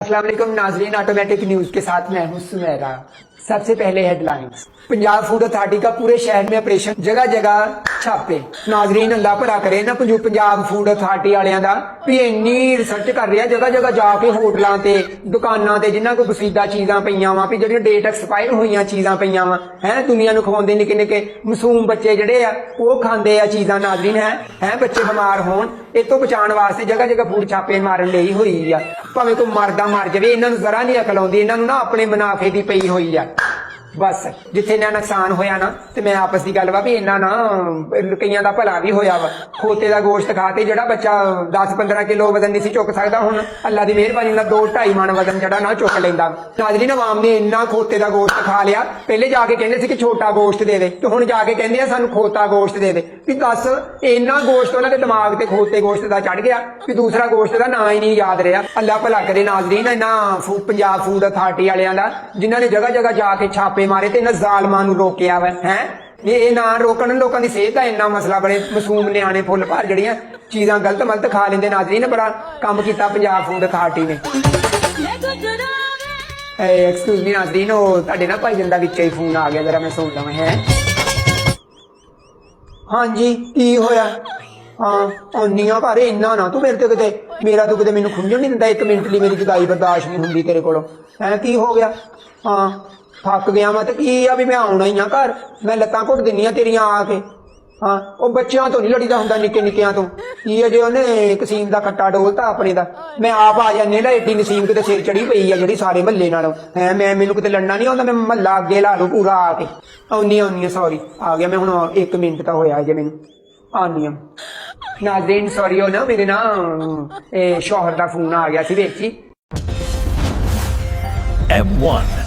अस्सलाम वालेकुम नाजरीन, ऑटोमेटिक न्यूज के साथ मैं हूं सुमेरा। सबसे पहले हेडलाइंस। पंजाब फूड अथॉरिटी का पूरे शहर में ऑपरेशन, जगह जगह छापे। नाजरीन अल्लाह भला करे ना पंजाब फूड अथॉरिटी वालियां दा भी इन्नी रिसर्च कर रहा जगह जगह जाके होटलों ते दुकानों ते जिन्हां कोल बसीदा चीज़ां पईयां वा भी जिहड़ियां डेट एक्सपायर होईयां चीज़ां पईयां वा हैं दुनिया नूं खवाउंदे निक्के निक्के मासूम बच्चे जिहड़े आ ओह खांदे आ चीज़ां। नाजरीन हैं बच्चे बीमार होण इस तो बचाने वास्ते जगह जगह फूड छापे मारन लई होई आ। भावें कोई मरदा मर जाए, इन्हां नूं जरा नहीं अकल आउंदी, इन्हां नूं ना अपने मुनाफे दी पई होई आ। बस जिथे इन्ना नुकसान होया ना ते मैं आपस की गल वा भी इन्ना ना कईयां दा भला भी होया वा। खोते का गोश्त खा के जिहड़ा बच्चा 10-15 किलो वजन नहीं सी चुक सकदा, हुण अल्लाह दी मेहरबानी नाल 2-2.5 मन वजन जिहड़ा ना चुक लैंदा। नाज़रीन अवाम ने इन्ना खोते का गोश्त खा लिया, पहले जाके कहंदे सी कि छोटा गोश्त दे दे ते हुण जाके कहंदे आ सानू खोता गोश्त दे दे। भी दस इन्ना गोश्त उन्हां दे दिमाग ते खोते गोश्त दा चढ़ गया कि दूसरा गोश्त दा नाम ही नहीं याद रहा। अल्लाह भला करे नाज़रीन इन्हां पंजाब फूड अथॉरिटी वालियां दा जिन्हां ने जगह जगह जाके छापे मारे ते इन्हां ज़ालमां नूं रोकिया वा है। ये ना रोकन लोगों की सेहत का इन्ना मसला, बड़े मासूम न्याणे फुल भर जड़ियां चीज़ां गलत मलत खा लेंदे। नाज़रीन बड़ा काम किया पंजाब फूड अथॉरिटी ने। एक्सक्यूज मी नाज़रीन, तुहाडे ना भाईजन दा विच ही फोन आ गया, जरा मैं सुन लवां। है हाँ जी की होया? हाँ आनी आ पर इन्ना ना तू मेरे ते किते, मेरा तू किते मैनू खुंजण नहीं दिंदा। 1 मिनट लिए मेरी जुदाई बर्दाश्त नहीं हुंदी तेरे कोलों। है की हो गया? हाँ थक गया मैं तो की आ भी मैं आउणा ही आ घर, मैं लत्तां घुट दिन्नी आ तेरियां आके। हाँ वो बच्चों तो नहीं लड़ीदा हुंदा, निक्के निक्कियां तो की अजे उन्हें कसीम दा खट्टा डोलता अपने दा। मैं आप आ जाने ला एडी नसीम किते सिर चढ़ी पई आ जिहड़ी सारे महल्ले नालों। है मैं मैनू किते लड़ना नहीं आउंदा, मैं महल्ला अगे ला लूं पूरा आके। आउनी सॉरी आ गया मैं हुण 1 मिनट तो होया जे मैनू आनी आ। नाज़रीन सॉरी हो ना मेरे ना शौहर दा फोन आ गया सी विच ही। M1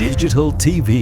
Digital TV